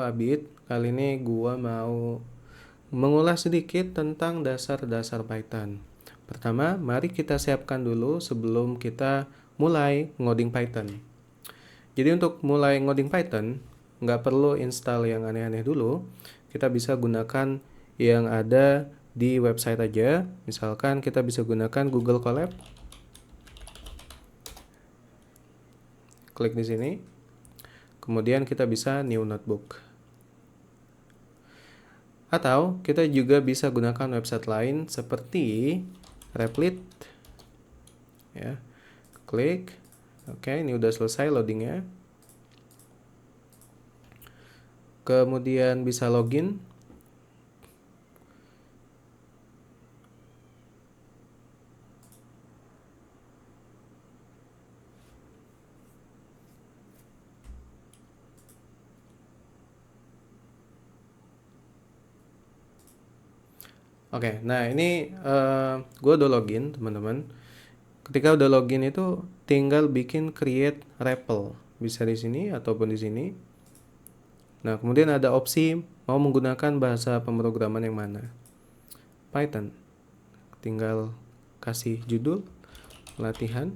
Abid, kali ini gua mau mengulas sedikit tentang dasar-dasar Python. Pertama, mari kita siapkan dulu sebelum kita mulai ngoding Python. Jadi untuk mulai ngoding Python, nggak perlu install yang aneh-aneh dulu. Kita bisa gunakan yang ada di website aja. Misalkan kita bisa gunakan Google Colab. Klik di sini. Kemudian kita bisa new notebook. Atau kita juga bisa gunakan website lain seperti Replit. Ya. Klik. Oke, ini udah selesai loadingnya. Kemudian bisa login. Oke, nah ini gue udah login teman-teman. Ketika udah login itu tinggal bikin create REPL, bisa di sini ataupun di sini. Nah kemudian ada opsi mau menggunakan bahasa pemrograman yang mana. Python. Tinggal kasih judul latihan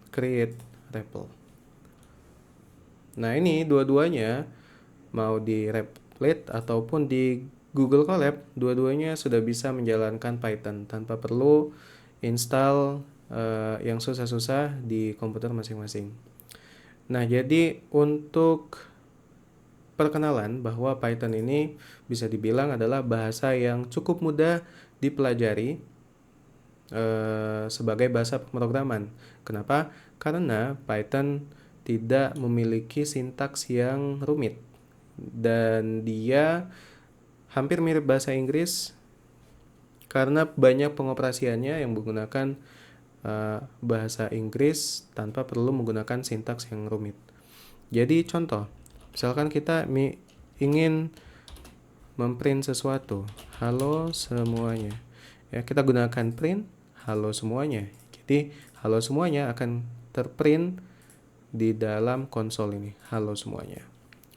create REPL. Nah ini dua-duanya mau di Replit ataupun di Google Colab, dua-duanya sudah bisa menjalankan Python tanpa perlu install yang susah-susah di komputer masing-masing. Nah, jadi untuk perkenalan bahwa Python ini bisa dibilang adalah bahasa yang cukup mudah dipelajari sebagai bahasa pemrograman. Kenapa? Karena Python tidak memiliki sintaks yang rumit dan dia hampir mirip bahasa Inggris karena banyak pengoperasiannya yang menggunakan bahasa Inggris tanpa perlu menggunakan sintaks yang rumit. Jadi contoh, misalkan kita ingin memprint sesuatu, halo semuanya. Ya, kita gunakan print halo semuanya. Jadi halo semuanya akan terprint di dalam konsol ini, halo semuanya.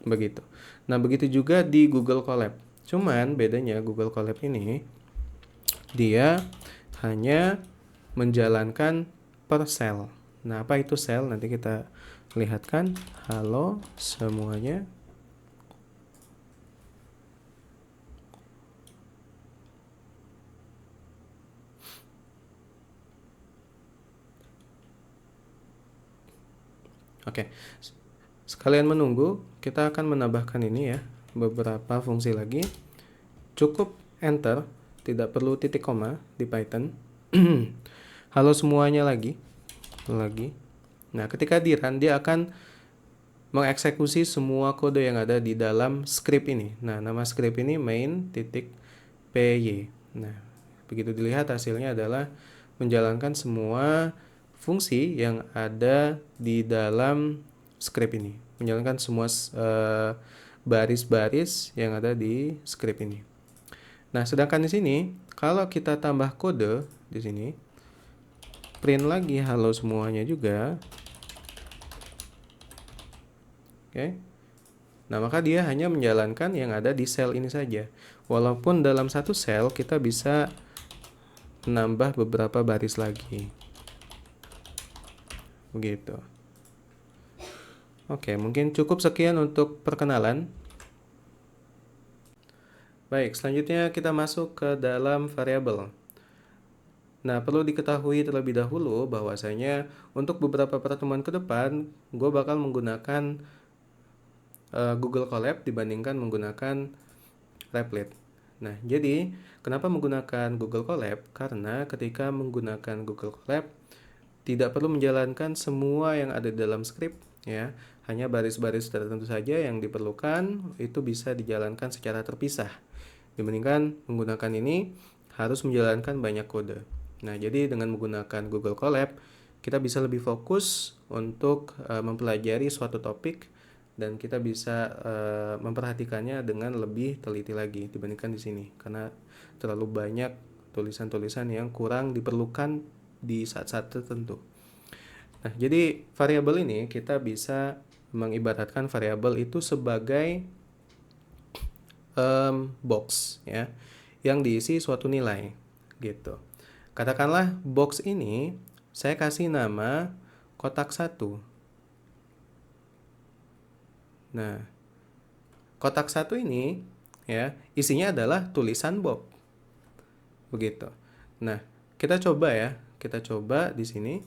Begitu. Nah, begitu juga di Google Colab. Cuman bedanya Google Colab ini dia hanya menjalankan per sel. Nah, apa itu sel? Nanti kita lihatkan. Halo semuanya. Oke. Sekalian menunggu, kita akan menambahkan ini ya, beberapa fungsi lagi. Cukup enter, tidak perlu titik koma di Python. Halo semuanya lagi. Nah, ketika di run dia akan mengeksekusi semua kode yang ada di dalam script ini. Nah, nama script ini main.py. Nah, begitu dilihat hasilnya adalah menjalankan semua fungsi yang ada di dalam script ini. Menjalankan semua baris-baris yang ada di script ini. Nah, sedangkan di sini kalau kita tambah kode di sini, print lagi halo semuanya juga. Oke. Nah, maka dia hanya menjalankan yang ada di sel ini saja. Walaupun dalam satu sel kita bisa menambah beberapa baris lagi. Begitu. Oke, mungkin cukup sekian untuk perkenalan. Baik, selanjutnya kita masuk ke dalam variabel. Nah, perlu diketahui terlebih dahulu bahwasanya untuk beberapa pertemuan ke depan, gue bakal menggunakan Google Colab dibandingkan menggunakan Replit. Nah, jadi kenapa menggunakan Google Colab? Karena ketika menggunakan Google Colab tidak perlu menjalankan semua yang ada di dalam script ya, hanya baris-baris tertentu saja yang diperlukan, itu bisa dijalankan secara terpisah. Dibandingkan menggunakan ini harus menjalankan banyak kode. Nah, jadi dengan menggunakan Google Colab kita bisa lebih fokus untuk mempelajari suatu topik dan kita bisa memperhatikannya dengan lebih teliti lagi dibandingkan di sini karena terlalu banyak tulisan-tulisan yang kurang diperlukan di saat-saat tertentu. Nah, jadi variabel ini kita bisa mengibaratkan variabel itu sebagai box ya, yang diisi suatu nilai gitu. Katakanlah box ini saya kasih nama kotak 1. Nah, kotak 1 ini ya, isinya adalah tulisan Bob. Begitu. Nah, kita coba ya. Kita coba di sini.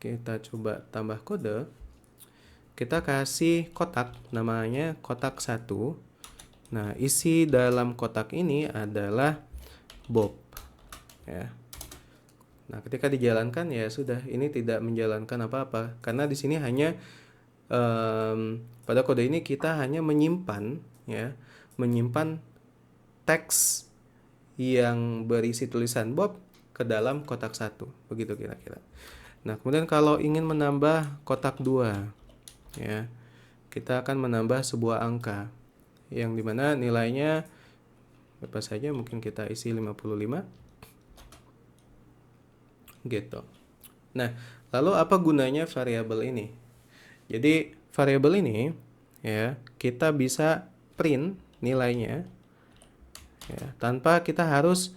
Kita coba tambah kode. Kita kasih kotak, namanya kotak 1. Nah, isi dalam kotak ini adalah Bob ya. Nah, ketika dijalankan ya sudah, ini tidak menjalankan apa-apa karena di sini hanya pada kode ini kita hanya menyimpan ya, menyimpan teks yang berisi tulisan Bob ke dalam kotak 1. Begitu kira-kira. Nah, kemudian kalau ingin menambah kotak 2 ya, kita akan menambah sebuah angka yang dimana nilainya apa saja, mungkin kita isi 55 gitu. Nah, lalu apa gunanya variabel ini? Jadi variabel ini ya, kita bisa print nilainya ya, tanpa kita harus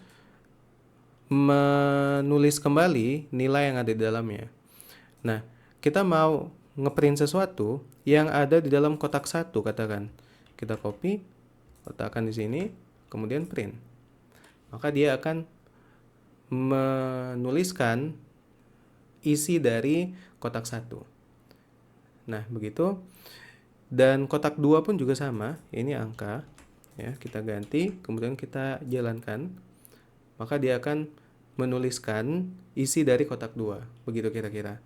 menulis kembali nilai yang ada di dalamnya. Nah, kita mau ngeprint sesuatu yang ada di dalam kotak 1, katakan. Kita copy, letakkan di sini, kemudian print. Maka dia akan menuliskan isi dari kotak 1. Nah, begitu. Dan kotak 2 pun juga sama. Ini angka ya, kita ganti, kemudian kita jalankan. Maka dia akan menuliskan isi dari kotak 2. Begitu kira-kira.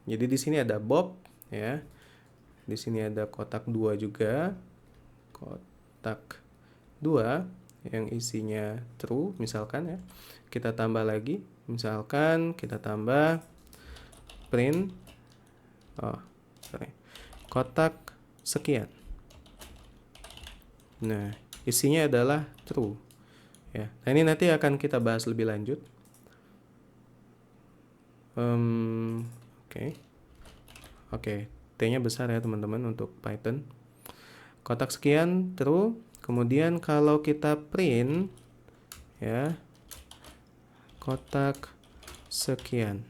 Jadi di sini ada Bob ya. Di sini ada kotak 2 juga. Kotak 2 yang isinya true misalkan ya. Kita tambah lagi, misalkan kita tambah print kotak sekian. Nah, isinya adalah true ya. Nah, ini nanti akan kita bahas lebih lanjut. Oke, T-nya besar ya teman-teman untuk Python. Kotak sekian true. Kemudian kalau kita print ya, kotak sekian.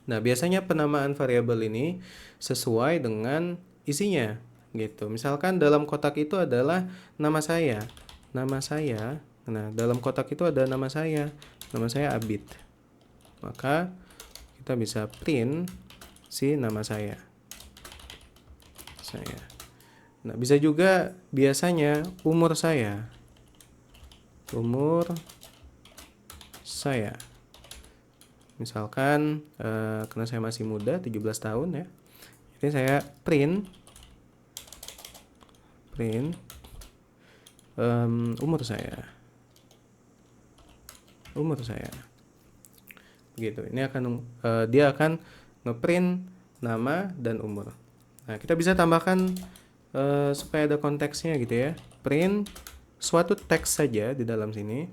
Nah, biasanya penamaan variabel ini sesuai dengan isinya gitu. Misalkan dalam kotak itu adalah nama saya. Nama saya. Nah, dalam kotak itu ada nama saya. Nama saya Abid. Maka kita bisa print si nama saya. Nah, bisa juga biasanya umur saya. Umur saya. Misalkan karena saya masih muda, 17 tahun ya. Jadi saya print umur saya. Begitu. Ini akan dia akan ngeprint nama dan umur. Nah, kita bisa tambahkan supaya ada konteksnya gitu ya. Print suatu teks saja di dalam sini.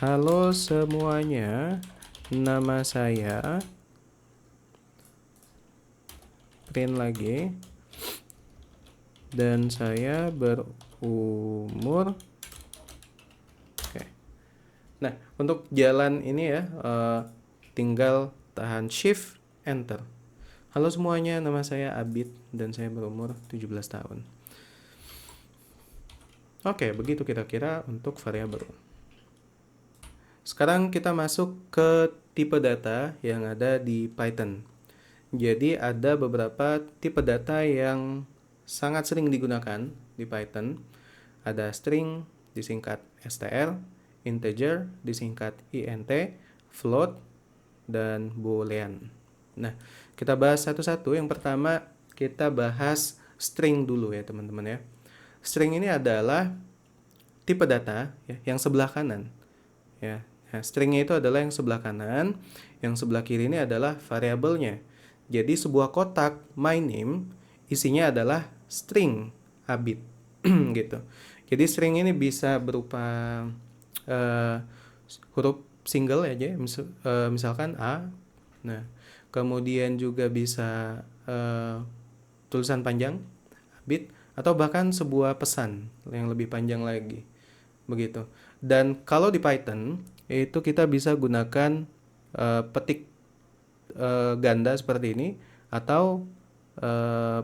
Halo semuanya, nama saya. Print lagi. Dan saya berumur. Oke. Nah, untuk jalan ini ya, tinggal tahan Shift Enter. Halo semuanya, nama saya Abid dan saya berumur 17 tahun. Oke, begitu kira-kira untuk variabel. Sekarang kita masuk ke tipe data yang ada di Python. Jadi ada beberapa tipe data yang sangat sering digunakan di Python. Ada string disingkat str, integer disingkat int, float, dan boolean. Nah, kita bahas satu-satu. Yang pertama kita bahas string dulu ya teman-teman ya. String ini adalah tipe data ya, yang sebelah kanan ya. Nah, stringnya itu adalah yang sebelah kanan, yang sebelah kiri ini adalah variabelnya. Jadi sebuah kotak my name isinya adalah string Abid gitu. Jadi string ini bisa berupa huruf single aja, misalkan A. Nah, kemudian juga bisa tulisan panjang, bit, atau bahkan sebuah pesan yang lebih panjang lagi, begitu. Dan kalau di Python itu kita bisa gunakan petik ganda seperti ini, atau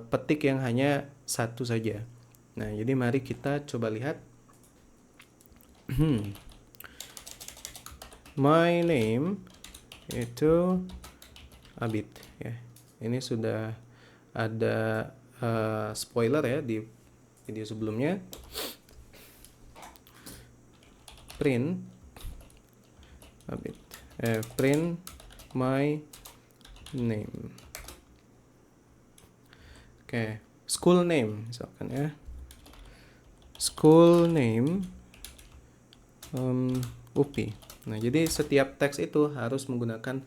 petik yang hanya satu saja. Nah, jadi mari kita coba lihat. My name itu Abid ya. Ini sudah ada spoiler ya di video sebelumnya. Print Abid, print my name. Oke, school name misalkan ya. School name UPI. Nah, jadi setiap teks itu harus menggunakan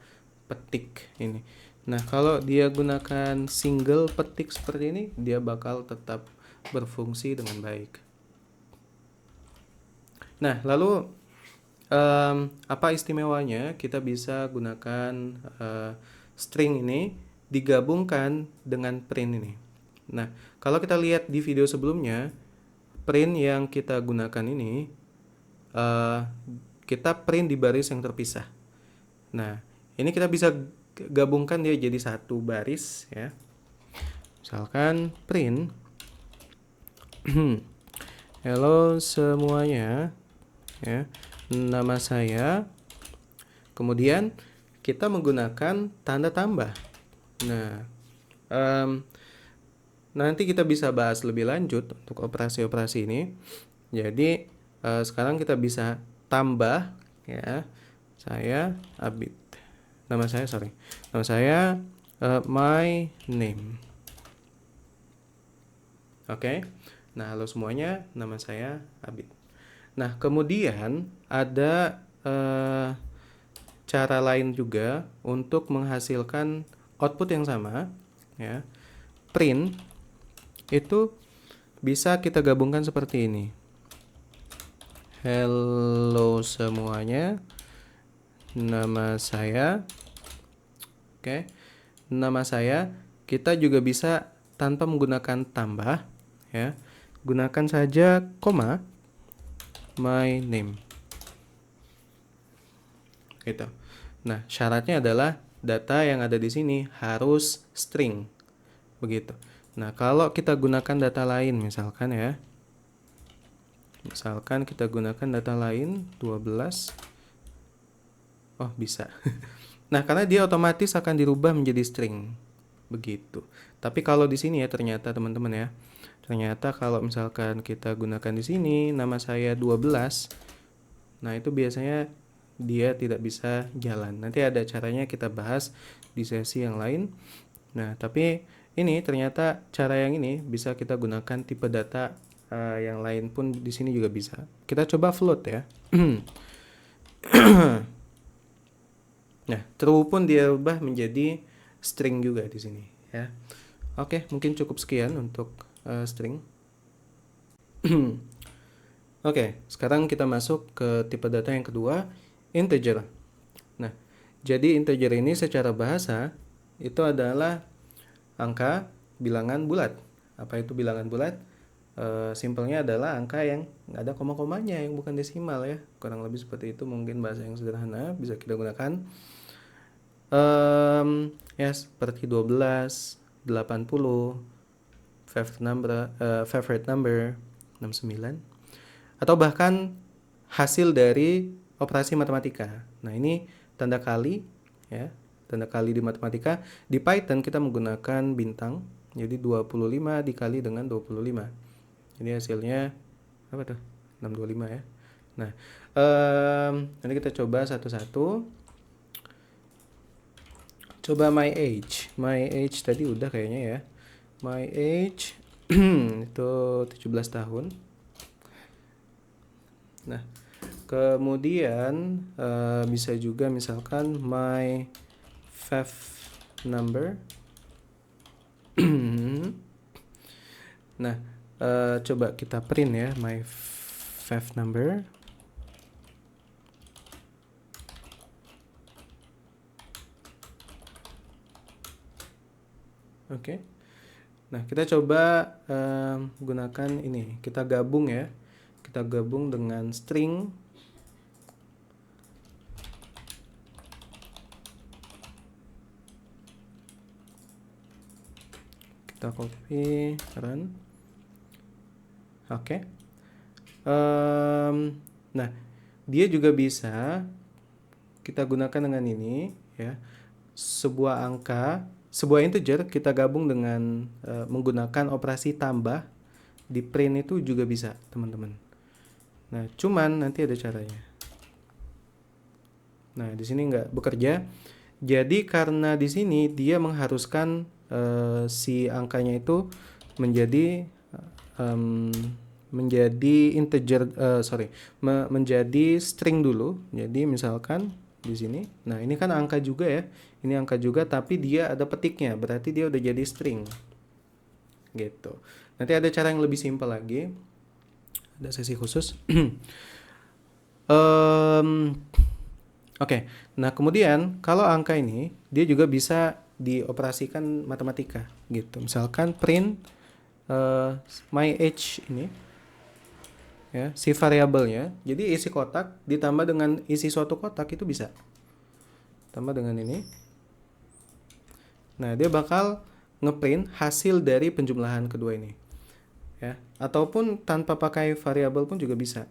petik ini. Nah, kalau dia gunakan single petik seperti ini, dia bakal tetap berfungsi dengan baik. Nah, lalu apa istimewanya kita bisa gunakan string ini digabungkan dengan print ini. Nah, kalau kita lihat di video sebelumnya, print yang kita gunakan ini kita print di baris yang terpisah. Nah, ini kita bisa gabungkan dia jadi satu baris ya. Misalkan print hello semuanya ya, nama saya, kemudian kita menggunakan tanda tambah. Nah, nanti kita bisa bahas lebih lanjut untuk operasi-operasi ini. Jadi sekarang kita bisa tambah ya, saya Abid, nama saya my name. Oke. Nah, halo semuanya, nama saya Abid. Nah, kemudian ada cara lain juga untuk menghasilkan output yang sama ya. Print itu bisa kita gabungkan seperti ini. Hello semuanya, nama saya. Oke. Nama saya kita juga bisa tanpa menggunakan tambah ya. Gunakan saja koma my name. Gitu. Nah, syaratnya adalah data yang ada di sini harus string. Begitu. Nah, kalau kita gunakan data lain misalkan ya. Misalkan kita gunakan data lain 12. Oh, bisa. Nah, karena dia otomatis akan dirubah menjadi string. Begitu. Tapi kalau di sini ya ternyata teman-teman ya. Ternyata kalau misalkan kita gunakan di sini nama saya 12. Nah, itu biasanya dia tidak bisa jalan. Nanti ada caranya kita bahas di sesi yang lain. Nah, tapi ini ternyata cara yang ini bisa kita gunakan tipe data yang lain pun di sini juga bisa. Kita coba float ya. Nah, true pun dia ubah menjadi string juga di sini ya. Oke, mungkin cukup sekian untuk string. Oke, sekarang kita masuk ke tipe data yang kedua, integer. Nah, jadi integer ini secara bahasa itu adalah angka bilangan bulat. Apa itu bilangan bulat? Simpelnya adalah angka yang nggak ada koma-komanya, yang bukan desimal ya. Kurang lebih seperti itu, mungkin bahasa yang sederhana bisa kita gunakan. Ya, seperti 12, 80, favorite number 69, atau bahkan hasil dari operasi matematika. Nah, ini tanda kali ya, tanda kali di matematika. Di Python kita menggunakan bintang. Jadi 25 dikali dengan 25. Jadi hasilnya apa tuh? 625 ya. Nah, nanti kita coba satu-satu. Coba my age. My age tadi udah kayaknya ya. My age itu 17 tahun. Nah, kemudian bisa juga misalkan my fifth number. Nah, coba kita print ya my fifth number. Oke. Nah, kita coba gunakan ini. Kita gabung ya. Kita gabung dengan string. Kita copy, run. Oke. Nah, dia juga bisa kita gunakan dengan ini ya. Sebuah angka, sebuah integer kita gabung dengan menggunakan operasi tambah di print itu juga bisa, teman-teman. Nah, cuman nanti ada caranya. Nah, di sini nggak bekerja. Jadi karena di sini dia mengharuskan si angkanya itu menjadi integer, menjadi string dulu. Jadi misalkan di sini, nah ini kan angka juga ya, ini angka juga tapi dia ada petiknya, berarti dia udah jadi string gitu. Nanti ada cara yang lebih simpel lagi, ada sesi khusus. Oke, nah kemudian kalau angka ini dia juga bisa dioperasikan matematika gitu. Misalkan print my age ini ya, si variabelnya. Jadi isi kotak ditambah dengan isi suatu kotak itu bisa. Tambah dengan ini. Nah, dia bakal ngeprint hasil dari penjumlahan kedua ini. Ya, ataupun tanpa pakai variabel pun juga bisa.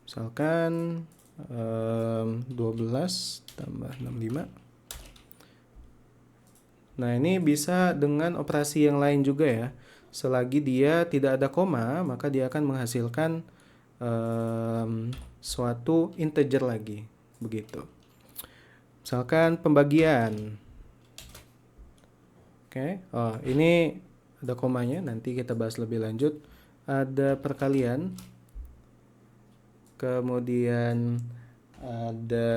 Misalkan 12 tambah 65. Nah, ini bisa dengan operasi yang lain juga ya. Selagi dia tidak ada koma, maka dia akan menghasilkan suatu integer lagi. Begitu. Misalkan pembagian. Oke, oh ini ada komanya, nanti kita bahas lebih lanjut. Ada perkalian. Kemudian ada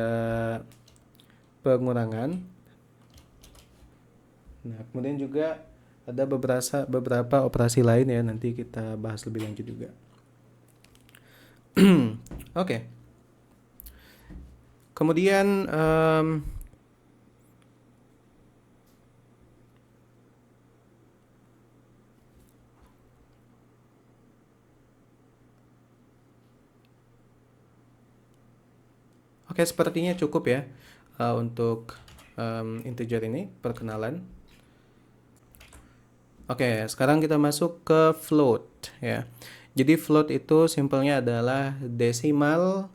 pengurangan. Nah, kemudian juga ada beberapa operasi lain ya, nanti kita bahas lebih lanjut juga. Oke. Kemudian oke, sepertinya cukup ya untuk integer ini, perkenalan. Oke, sekarang kita masuk ke float ya. Jadi float itu simpelnya adalah desimal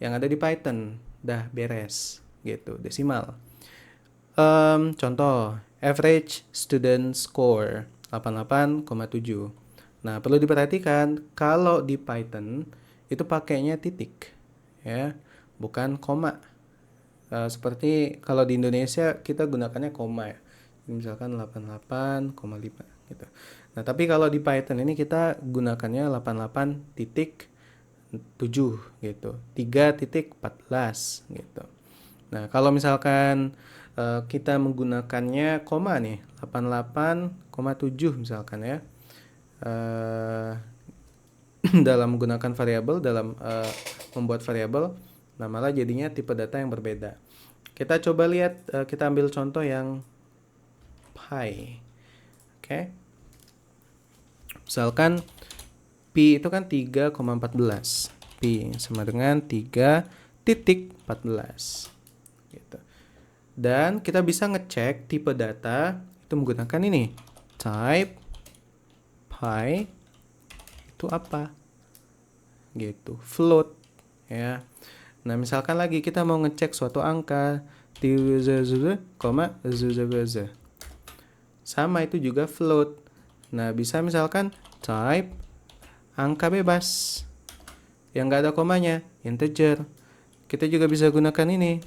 yang ada di Python. Dah beres gitu, desimal. Contoh, average student score 88,7. Nah, perlu diperhatikan kalau di Python itu pakainya titik ya, bukan koma. Seperti kalau di Indonesia kita gunakannya koma ya. Misalkan 88,5 gitu. Nah, tapi kalau di Python ini kita gunakannya 88.7 gitu. 3.14 gitu. Nah, kalau misalkan kita menggunakannya koma nih, 88,7 misalkan ya. Dalam menggunakan variabel, dalam membuat variabel, nah malah jadinya tipe data yang berbeda. Kita coba lihat, kita ambil contoh yang pi. Oke. Misalkan pi itu kan 3,14. Pi sama dengan 3.14 gitu. Dan kita bisa ngecek tipe data itu menggunakan ini, type pi itu apa gitu, float ya. Nah, misalkan lagi kita mau ngecek suatu angka sama, itu juga float. Nah, bisa misalkan type angka bebas yang gak ada komanya, integer. Kita juga bisa gunakan ini,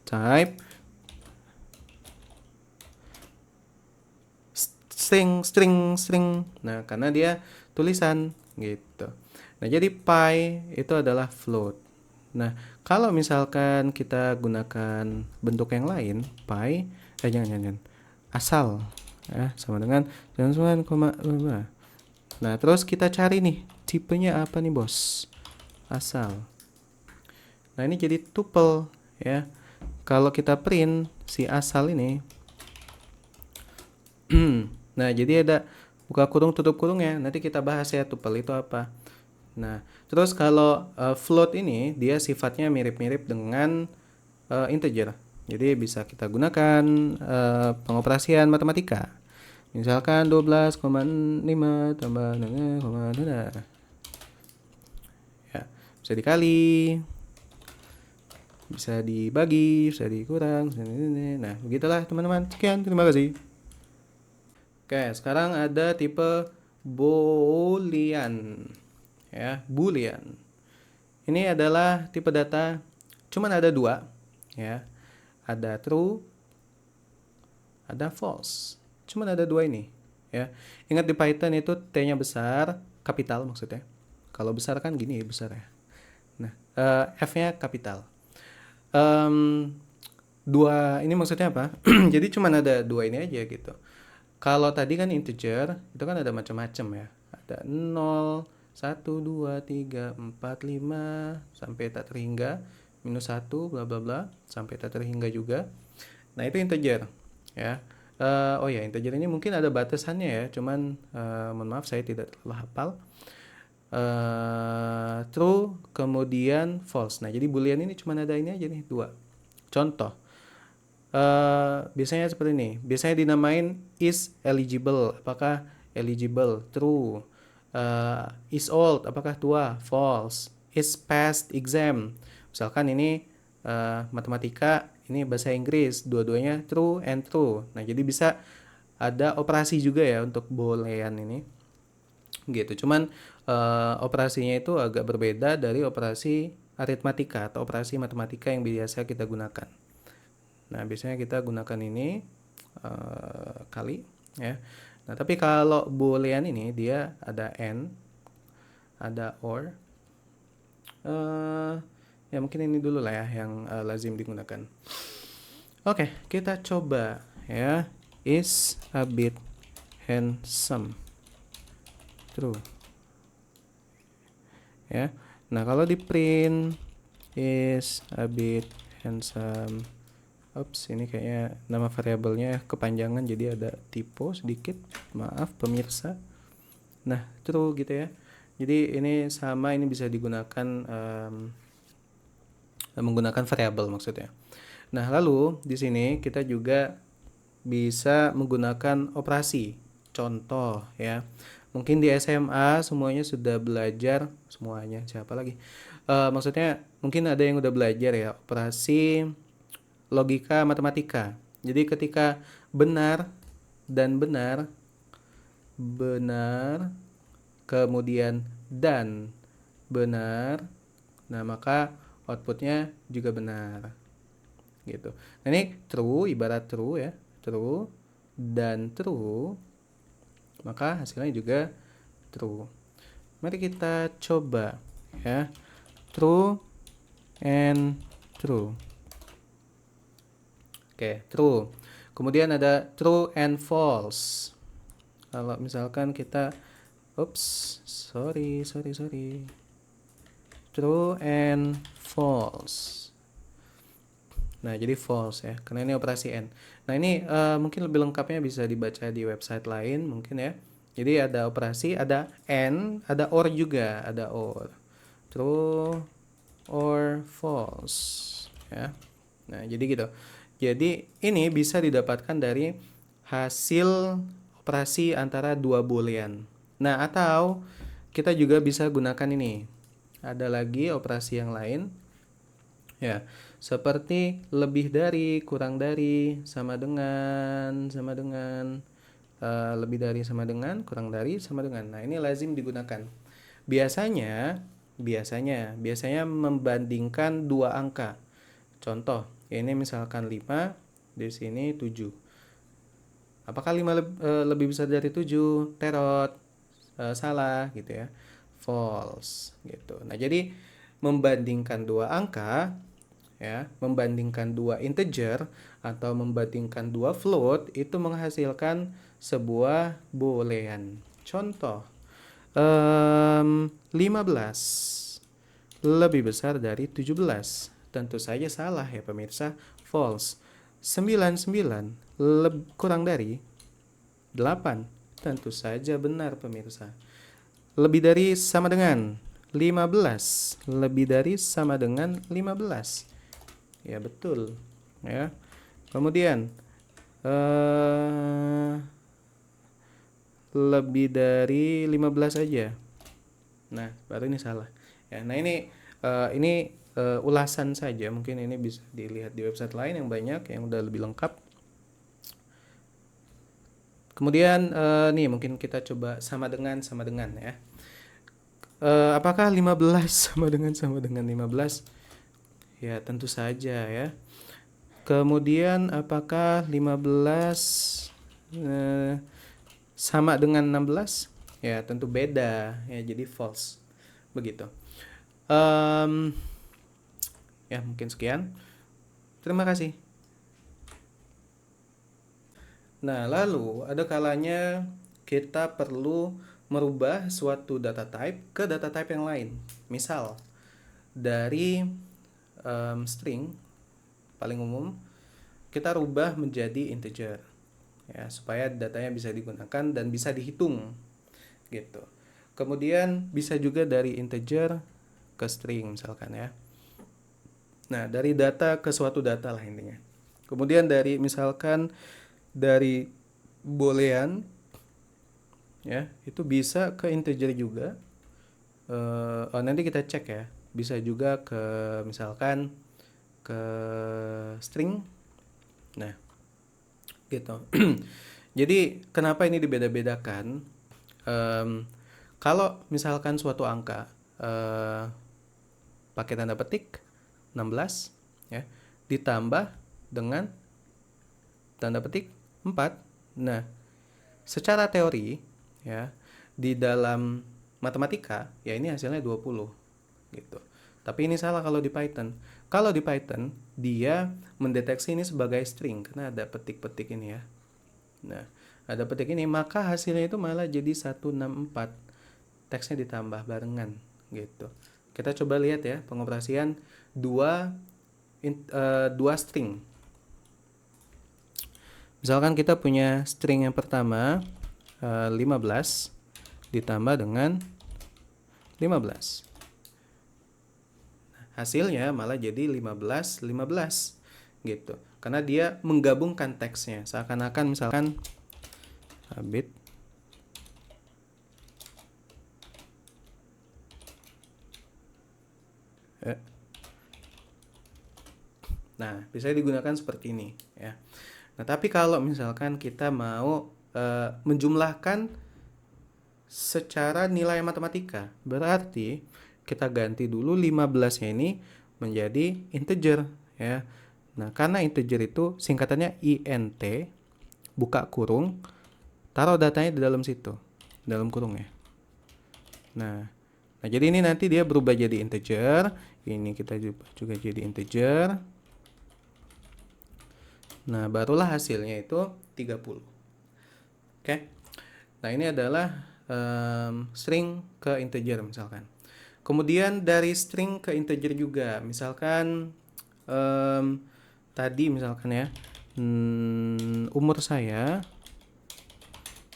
type string. Nah, karena dia tulisan gitu. Nah, jadi pi itu adalah float. Nah, kalau misalkan kita gunakan bentuk yang lain, pi, jangan, asal, ya, sama dengan 99,5. Nah, terus kita cari nih, tipenya apa nih bos? Asal. Nah, ini jadi tuple, ya. Kalau kita print si asal ini, Nah, jadi ada buka kurung tutup kurung ya. Nanti kita bahas ya tuple itu apa. Nah, terus kalau float ini dia sifatnya mirip-mirip dengan integer. Jadi bisa kita gunakan pengoperasian matematika. Misalkan 12,5 tambah 0,2. Ya, bisa dikali, bisa dibagi, bisa dikurang. Nah, begitulah teman-teman. Sekian, terima kasih. Oke, sekarang ada tipe Boolean. Ya, Boolean. Ini adalah tipe data, cuman ada dua, ya. Ada true, ada false. Cuman ada dua ini, ya. Ingat di Python itu T-nya besar, kapital maksudnya. Kalau besar kan gini besar ya. Nah, F-nya kapital. Dua ini maksudnya apa? Jadi cuman ada dua ini aja gitu. Kalau tadi kan integer, itu kan ada macam-macam ya. Ada 0, 1, 2, 3, 4, 5 sampai tak terhingga, minus 1 bla bla bla sampai tak terhingga juga. Nah, itu integer ya. Oh ya, integer ini mungkin ada batasannya ya, cuman mohon maaf saya tidak terlalu hafal. True kemudian false. Nah, jadi boolean ini cuma ada ini aja nih, dua. Contoh, biasanya seperti ini. Biasanya dinamain is eligible, apakah eligible, true. Is old, apakah tua, false. Is passed exam, misalkan ini matematika, ini bahasa Inggris, dua-duanya true and true. Nah, jadi bisa ada operasi juga ya untuk boolean ini gitu. Cuman operasinya itu agak berbeda dari operasi aritmatika atau operasi matematika yang biasa kita gunakan. Nah, biasanya kita gunakan ini kali ya. Nah, tapi kalau boolean ini dia ada and, ada or. Ya mungkin ini dulu lah ya yang lazim digunakan. Oke, kita coba ya. Is a bit handsome. True. Ya. Nah, kalau di print is a bit handsome. Ups, ini kayaknya nama variabelnya kepanjangan jadi ada typo sedikit. Maaf pemirsa. Nah, true gitu ya. Jadi ini sama, ini bisa digunakan menggunakan variabel maksudnya. Nah, lalu di sini kita juga bisa menggunakan operasi. Contoh ya. Mungkin di SMA semuanya sudah belajar, semuanya siapa lagi? Maksudnya mungkin ada yang udah belajar ya operasi logika matematika. Jadi ketika benar dan benar, benar, kemudian dan benar, nah maka outputnya juga benar gitu. Nah, ini true, ibarat true ya, true dan true, maka hasilnya juga true. Mari kita coba ya, true and true. Oke, true. Kemudian ada true and false. Kalau misalkan kita, sorry. True and false. Nah, jadi false ya, karena ini operasi and. Nah, ini mungkin lebih lengkapnya bisa dibaca di website lain mungkin ya. Jadi ada operasi, ada and, ada or juga, ada or. True or false ya. Nah, jadi gitu. Jadi ini bisa didapatkan dari hasil operasi antara dua boolean. Nah, atau kita juga bisa gunakan ini. Ada lagi operasi yang lain. Ya, seperti lebih dari, kurang dari, sama dengan, lebih dari sama dengan, kurang dari sama dengan. Nah, ini lazim digunakan. Biasanya membandingkan dua angka. Contoh, ini misalkan 5, di sini 7. Apakah 5 lebih besar dari 7? Terot. Salah gitu ya. False gitu. Nah, jadi membandingkan dua angka ya, membandingkan dua integer atau membandingkan dua float itu menghasilkan sebuah boolean. Contoh, 15 lebih besar dari 17. Tentu saja salah ya pemirsa, false. 99 kurang dari 8. Tentu saja benar pemirsa. Lebih dari sama dengan 15. Lebih dari sama dengan 15. Ya betul. Ya. Kemudian lebih dari 15 aja. Nah, baru ini salah. Ya, nah ini ulasan saja. Mungkin ini bisa dilihat di website lain yang banyak yang udah lebih lengkap. Kemudian nih mungkin kita coba sama dengan ya. Apakah 15 sama dengan 15? Ya, tentu saja ya. Kemudian apakah 15 sama dengan 16? Ya, tentu beda ya, jadi false. Begitu. Ya, mungkin sekian. Terima kasih. Nah, lalu ada kalanya kita perlu merubah suatu data type ke data type yang lain. Misal, dari string paling umum kita rubah menjadi integer. Ya, supaya datanya bisa digunakan dan bisa dihitung. Gitu. Kemudian bisa juga dari integer ke string misalkan ya. Nah, dari data ke suatu data lah intinya. Kemudian dari misalkan dari boolean ya, itu bisa ke integer juga. Nanti kita cek ya. Bisa juga ke misalkan ke string. Nah, gitu. Jadi kenapa ini dibeda-bedakan? Kalau misalkan suatu angka pakai tanda petik 16 ya, ditambah dengan tanda petik 4. Nah, secara teori ya, di dalam matematika ya ini hasilnya 20 gitu. Tapi ini salah kalau di Python. Kalau di Python dia mendeteksi ini sebagai string karena ada petik-petik ini ya. Nah, ada petik ini maka hasilnya itu malah jadi 164. Teksnya ditambah barengan gitu. Kita coba lihat ya pengoperasian dua string. Misalkan kita punya string yang pertama 15 ditambah dengan 15. Hasilnya malah jadi 15 gitu. Karena dia menggabungkan teksnya. Seakan-akan misalkan habit Nah, bisa digunakan seperti ini ya. Nah, tapi kalau misalkan kita mau menjumlahkan secara nilai matematika, berarti kita ganti dulu 15-nya ini menjadi integer ya. Nah, karena integer itu singkatannya int, buka kurung, taruh datanya di dalam situ, dalam kurung ya. Nah, jadi ini nanti dia berubah jadi integer, ini kita juga jadi integer. Nah, barulah hasilnya itu 30. Oke. Nah, ini adalah string ke integer misalkan. Kemudian dari string ke integer juga, misalkan tadi misalkan ya, umur saya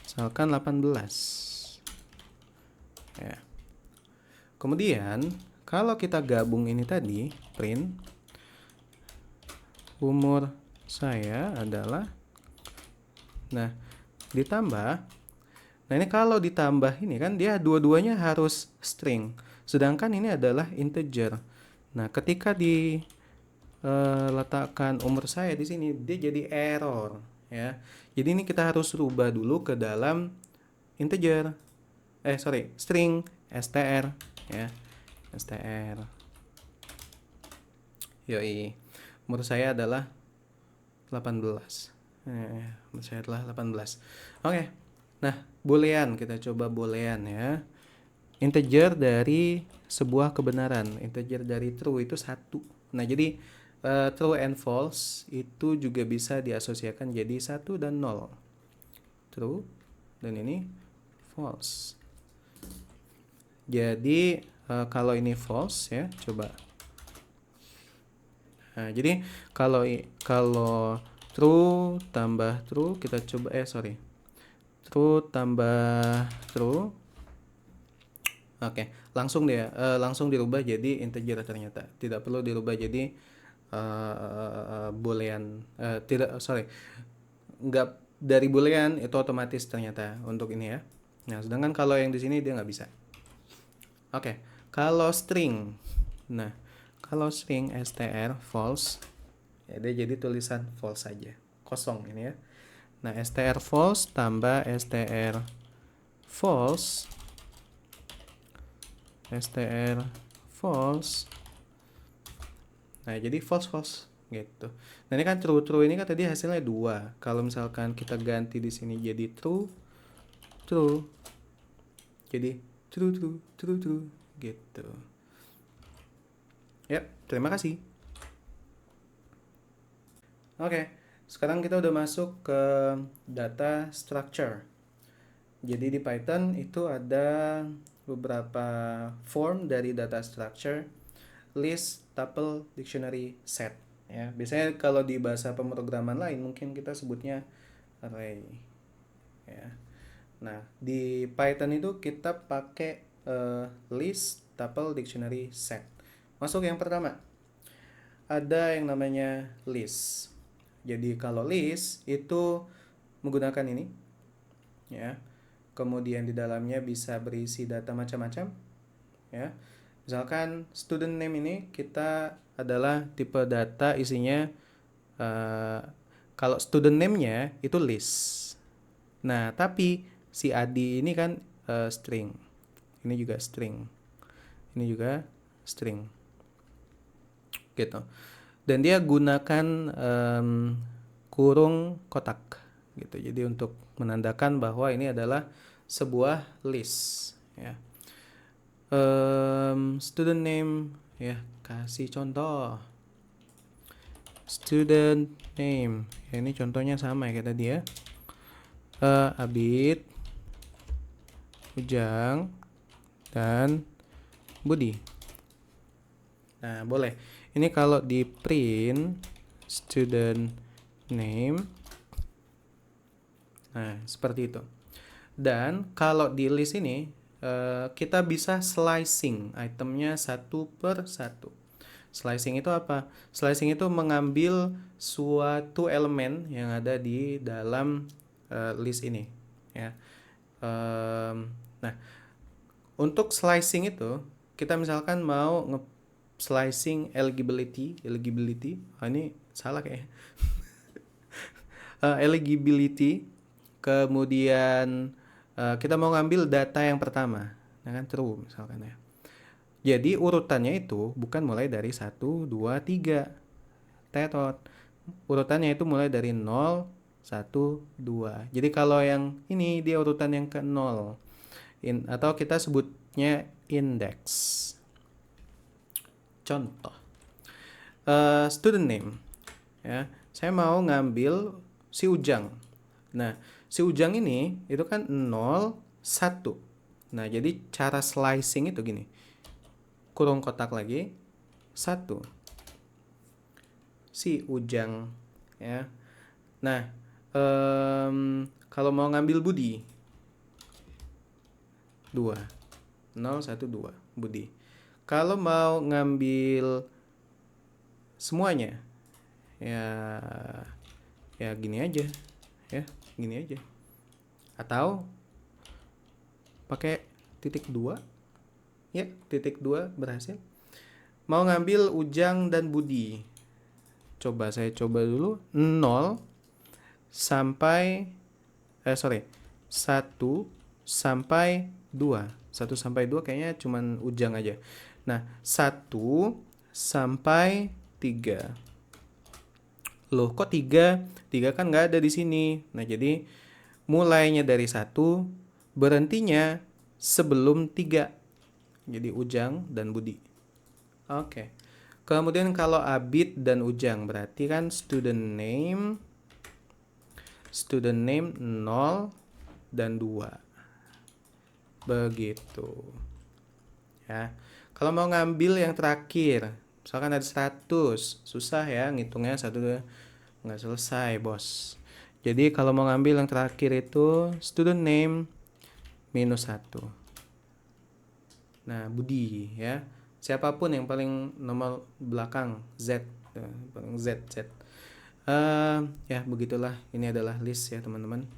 misalkan 18. Ya. Kemudian kalau kita gabung ini tadi, print umur saya adalah, nah ditambah, nah ini kalau ditambah ini kan dia dua-duanya harus string, sedangkan ini adalah integer. Nah, ketika diletakkan umur saya di sini, dia jadi error ya. Jadi ini kita harus rubah dulu ke dalam integer, string str ya, str. Yoi, umur saya adalah 18. Umur saya adalah 18. Oke. Nah, boolean, kita coba boolean ya. Integer dari sebuah kebenaran, integer dari true itu 1. Nah, jadi true and false itu juga bisa diasosiasikan jadi 1 dan 0. True dan ini false. Jadi kalau ini false ya, coba. Nah, jadi kalau true tambah true, kita coba true tambah true. Oke, langsung deh, langsung dirubah jadi integer ternyata. Tidak perlu dirubah jadi boolean. Nggak dari boolean itu otomatis ternyata untuk ini ya. Nah, sedangkan kalau yang di sini dia nggak bisa. Oke, kalau string, nah kalau string str false, ya dia jadi tulisan false saja, kosong ini ya. Nah, str false tambah str false nah jadi false gitu. Nah, ini kan true ini kan tadi hasilnya 2. Kalau misalkan kita ganti di sini jadi true jadi true gitu. Ya, terima kasih. Oke, sekarang kita udah masuk ke data structure. Jadi di Python itu ada beberapa form dari data structure: list, tuple, dictionary, set. Ya, biasanya kalau di bahasa pemrograman lain mungkin kita sebutnya array. Ya. Nah, di Python itu kita pakai list, tuple, dictionary, set. Masuk yang pertama. Ada yang namanya list. Jadi kalau list itu menggunakan ini, ya. Kemudian di dalamnya bisa berisi data macam-macam, ya. Misalkan student name ini kita adalah tipe data isinya kalau student name-nya itu list. Nah, tapi si Adi ini kan string. Ini juga string. Ini juga string. Gitu. Dan dia gunakan kurung kotak gitu. Jadi untuk menandakan bahwa ini adalah sebuah list, ya. Student name, ya, kasih contoh. Student name, ya, ini contohnya sama ya kayak tadi ya. Abid, Ujang, dan Budi. Nah, boleh. Ini kalau di print student name, nah seperti itu. Dan kalau di list ini kita bisa slicing itemnya satu per satu. Slicing itu apa? Slicing itu mengambil suatu elemen yang ada di dalam list ini, ya. Nah, untuk slicing itu kita misalkan mau slicing eligibility, ini salah kayak. Eligibility, kemudian kita mau ngambil data yang pertama, nah kan true misalkan ya. Jadi urutannya itu bukan mulai dari 1, 2, 3. Tetot. Urutannya itu mulai dari 0, 1, 2. Jadi kalau yang ini dia urutan yang ke 0. Atau kita sebutnya index. Contoh. Student name. Ya, saya mau ngambil si Ujang. Nah, si Ujang ini itu kan 0, 1. Nah, jadi cara slicing itu gini. Kurung kotak lagi, 1. Si Ujang, ya. Nah, kalau mau ngambil Budi, 2. 0, 1, 2. Budi. Kalau mau ngambil semuanya, ya gini aja, ya gini aja. Atau pakai titik 2, ya titik 2 berhasil. Mau ngambil Ujang dan Budi, saya coba dulu 0 sampai 1 sampai 2. 1 sampai 2 kayaknya cuman Ujang aja. Nah, 1 sampai 3. Loh, kok 3? 3 kan nggak ada di sini. Nah, jadi mulainya dari 1, berhentinya sebelum 3. Jadi Ujang dan Budi. Oke. Kemudian kalau Abid dan Ujang berarti kan student name 0 dan 2. Begitu. Ya. Kalau mau ngambil yang terakhir, misalkan ada 100, susah ya ngitungnya, 1 nggak selesai, bos. Jadi kalau mau ngambil yang terakhir itu student name -1. Nah, Budi ya. Siapapun yang paling nomor belakang Z, paling Z Z. Ya begitulah. Ini adalah list ya teman-teman.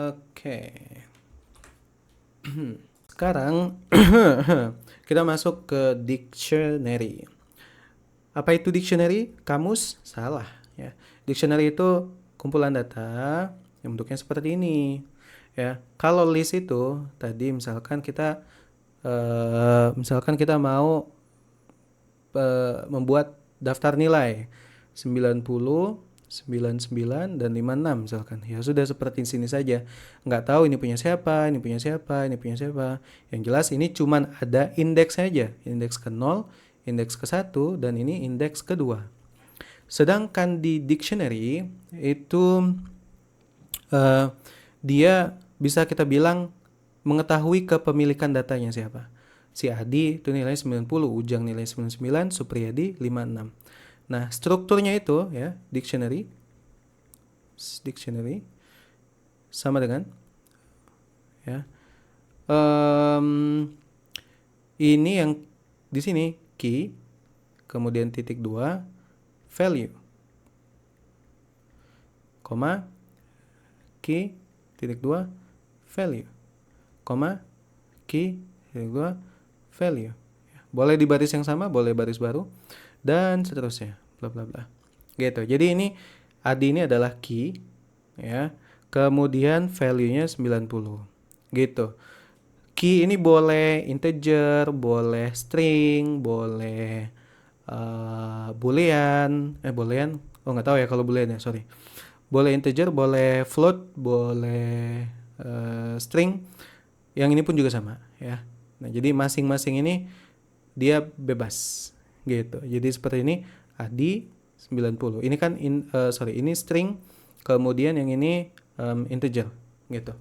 Oke. Sekarang kita masuk ke dictionary. Apa itu dictionary? Kamus? Salah ya. Dictionary itu kumpulan data yang bentuknya seperti ini. Ya, kalau list itu tadi misalkan kita mau membuat daftar nilai 90, 99 dan 56 misalkan. Ya sudah seperti sini saja. Nggak tahu ini punya siapa, ini punya siapa, ini punya siapa. Yang jelas ini cuman ada indeks saja. Indeks ke 0, indeks ke 1 dan ini indeks kedua. Sedangkan di dictionary itu dia bisa kita bilang mengetahui kepemilikan datanya siapa. Si Adi itu nilai 90, Ujang nilai 99, Supriyadi 56. Nah, strukturnya itu ya, dictionary sama dengan ya. Ini yang di sini key, kemudian titik 2 value, koma key titik 2 value, koma key titik 2 value. Boleh di baris yang sama, boleh baris baru dan seterusnya, bla bla bla. Gitu. Jadi ini Adi ini adalah key ya. Kemudian value-nya 90. Gitu. Key ini boleh integer, boleh string, boleh boolean, oh nggak tahu ya kalau boolean ya, sorry. Boleh integer, boleh float, boleh string. Yang ini pun juga sama ya. Nah, jadi masing-masing ini dia bebas gitu. Jadi seperti ini Adi 90. Ini kan ini string, kemudian yang ini integer gitu.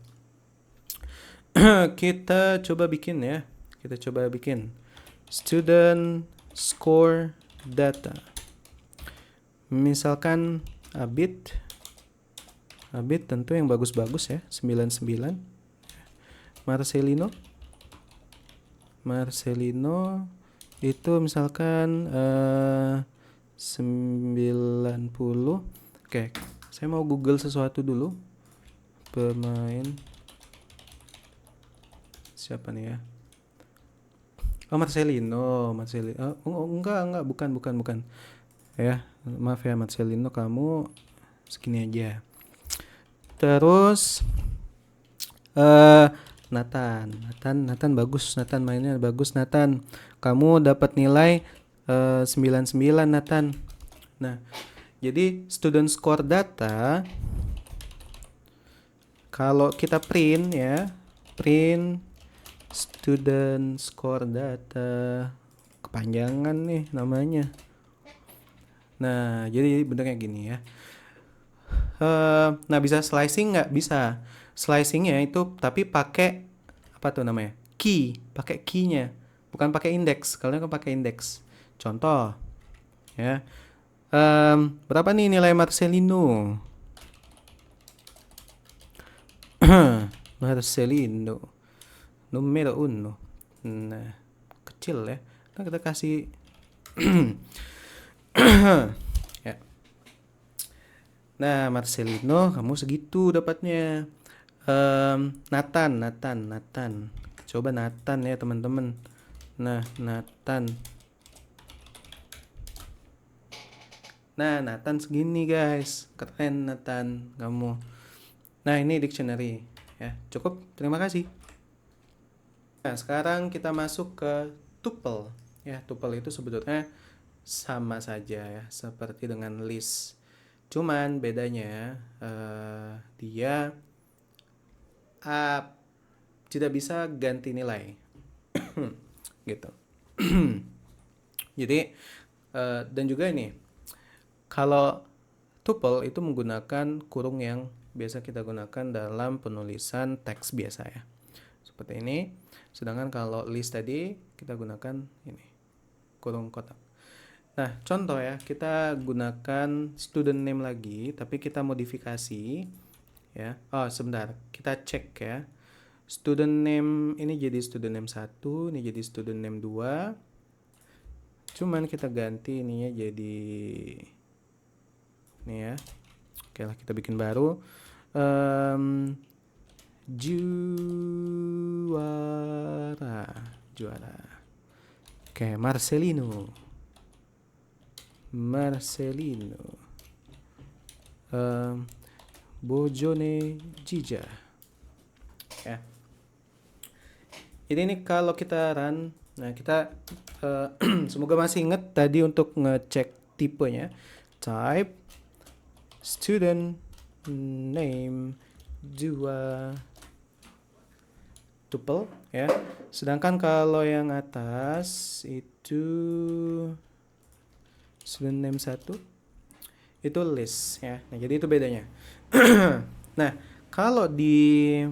Kita coba bikin ya. Kita coba bikin student score data. Misalkan Abid tentu yang bagus-bagus ya, 99. Marcelino itu misalkan 90. Oke, saya mau Google sesuatu dulu. Pemain siapa nih ya? Oh, Marcelino. Enggak, bukan. Ya, maaf ya Marcelino, kamu segini aja. Terus Nathan bagus, Nathan mainnya bagus, Nathan. Kamu dapat nilai 99 Nathan. Nah, jadi student score data kalau kita print ya, print student score data, kepanjangan nih namanya. Nah, jadi bentuknya gini ya. Nah, bisa slicing nggak? Bisa. Slicingnya itu tapi pakai apa tuh namanya? Key, pakai key-nya, bukan pakai indeks. Kalau kan pakai indeks. Contoh, ya. Berapa nih nilai Marcelino? Marcelino, numero uno. Nah, kecil ya. Nah, kita kasih ya. Nah, Marcelino kamu segitu dapatnya. Nathan. Coba Nathan ya teman-teman. Nah, Nathan segini guys. Keren Nathan kamu. Nah, ini dictionary ya. Cukup. Terima kasih. Nah, sekarang kita masuk ke tuple. Ya, tuple itu sebetulnya sama saja ya, seperti dengan list. Cuman bedanya dia tidak bisa ganti nilai. Gitu. Jadi dan juga ini kalau tuple itu menggunakan kurung yang biasa kita gunakan dalam penulisan teks biasa ya. Seperti ini. Sedangkan kalau list tadi kita gunakan ini, kurung kotak. Nah, contoh ya, kita gunakan student name lagi, tapi kita modifikasi ya. Oh, sebentar, kita cek ya. Student name ini jadi student name 1, ini jadi student name 2. Cuman kita ganti ininya jadi ini ya. Oke lah, kita bikin baru. Juara. Oke, Marcelino. Bojone Jija. Ya. Ini nih kalau kita run, nah kita semoga masih ingat tadi untuk ngecek tipenya. Type student name 2 tuple ya. Sedangkan kalau yang atas itu student name 1 itu list ya. Nah, jadi itu bedanya. Nah, kalau di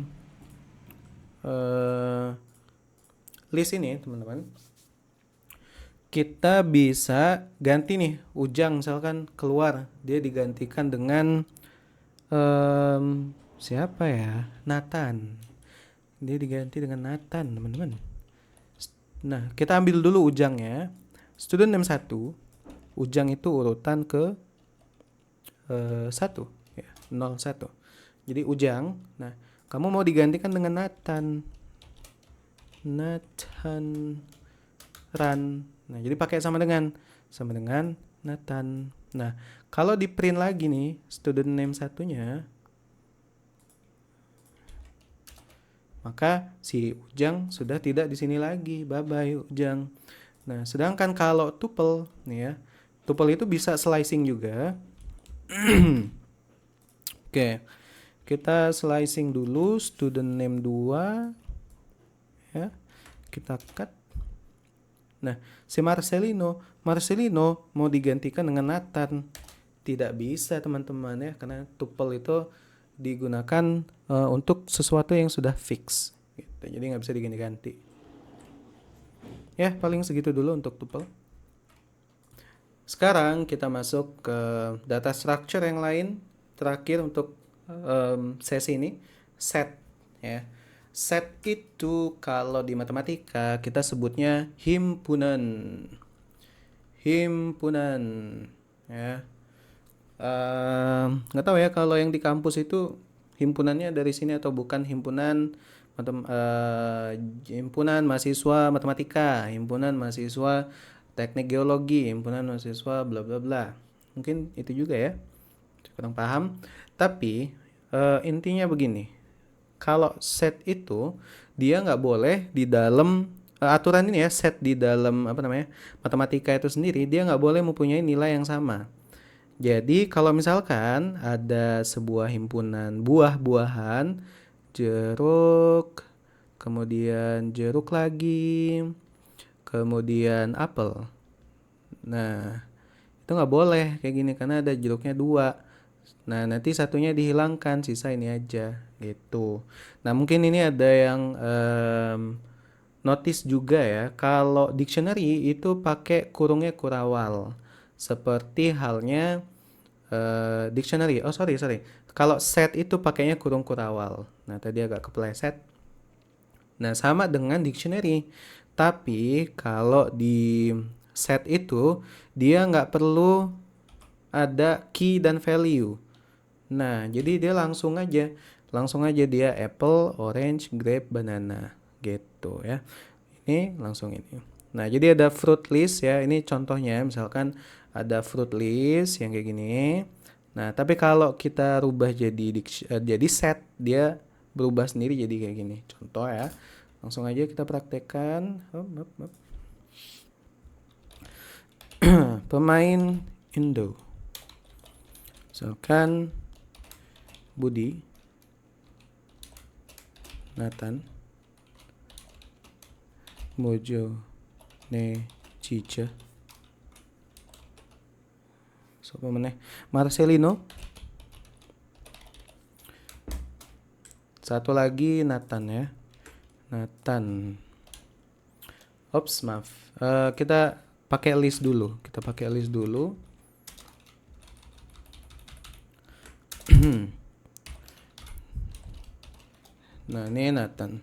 list ini teman-teman, kita bisa ganti nih Ujang misalkan keluar, dia digantikan dengan siapa ya, Nathan. Dia diganti dengan Nathan teman-teman. Nah, kita ambil dulu Ujangnya. Student name 1, Ujang itu urutan ke 1 ya, 01. Jadi Ujang. Nah, kamu mau digantikan dengan Nathan Ran. Nah, jadi pakai sama dengan Nathan. Nah, kalau di print lagi nih student name satunya, maka si Ujang sudah tidak di sini lagi. Bye bye Ujang. Nah, sedangkan kalau tuple nih ya, tuple itu bisa slicing juga. Oke. Kita slicing dulu student name 2 ya. Kita cut. Nah, si Marcelino mau digantikan dengan Nathan. Tidak bisa teman-teman ya, karena tuple itu digunakan untuk sesuatu yang sudah fix gitu. Jadi nggak bisa diganti-ganti. Ya, paling segitu dulu untuk tuple. Sekarang kita masuk ke data structure yang lain. Terakhir untuk sesi ini, set ya. Set itu kalau di matematika kita sebutnya himpunan ya. Nggak tahu ya kalau yang di kampus itu himpunannya dari sini atau bukan. Himpunan mahasiswa matematika, himpunan mahasiswa teknik geologi, himpunan mahasiswa bla bla bla. Mungkin itu juga ya, kurang paham. Tapi intinya begini, kalau set itu dia nggak boleh di dalam aturan ini ya, set di dalam matematika itu sendiri dia nggak boleh mempunyai nilai yang sama. Jadi kalau misalkan ada sebuah himpunan buah-buahan, jeruk, kemudian jeruk lagi, kemudian apel. Nah, itu nggak boleh kayak gini karena ada jeruknya 2. Nah, nanti satunya dihilangkan, sisa ini aja gitu. Nah, mungkin ini ada yang notice juga ya, kalau dictionary itu pakai kurungnya kurawal. Seperti halnya dictionary. Oh, sorry. Kalau set itu pakainya kurung kurawal. Nah, tadi agak kepleset. Nah, sama dengan dictionary. Tapi kalau di set itu dia nggak perlu ada key dan value. Nah, jadi dia langsung aja dia apple, orange, grape, banana gitu ya. Ini langsung ini. Nah, jadi ada fruit list ya. Ini contohnya misalkan ada fruit list yang kayak gini. Nah, tapi kalau kita rubah jadi set, dia berubah sendiri jadi kayak gini. Contoh ya. Langsung aja kita praktekkan. Pemain Indo. Misalkan Budi, Nathan, Mojo, Cica, siapa meneh? Marcelino. Satu lagi Nathan ya. Nathan. Ops, maaf. Kita pakai list dulu. Kita pakai list dulu. Nah, ini Nathan.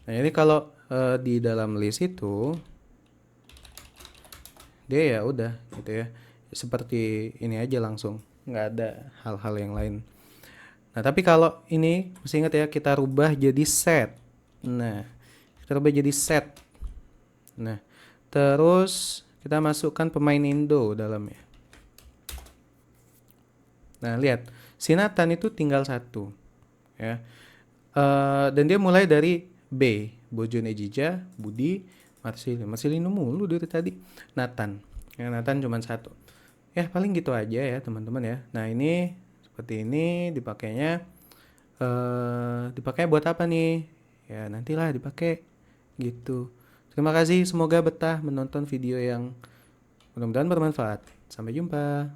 Nah, ini kalau di dalam list itu dia ya udah gitu ya. Seperti ini aja langsung, nggak ada hal-hal yang lain. Nah, tapi kalau ini mesti ingat ya, kita rubah jadi set. Nah, kita rubah jadi set. Nah, terus kita masukkan pemain Indo dalamnya. Nah, lihat, si Nathan itu tinggal satu ya. Dan dia mulai dari B, Bojo Nejija, Budi, Marcelino mulu dari tadi. Nathan. Ya, Nathan cuma satu. Ya, paling gitu aja ya, teman-teman ya. Nah, ini seperti ini dipakai buat apa nih? Ya, nantilah dipakai gitu. Terima kasih, semoga betah menonton video yang mudah-mudahan bermanfaat. Sampai jumpa.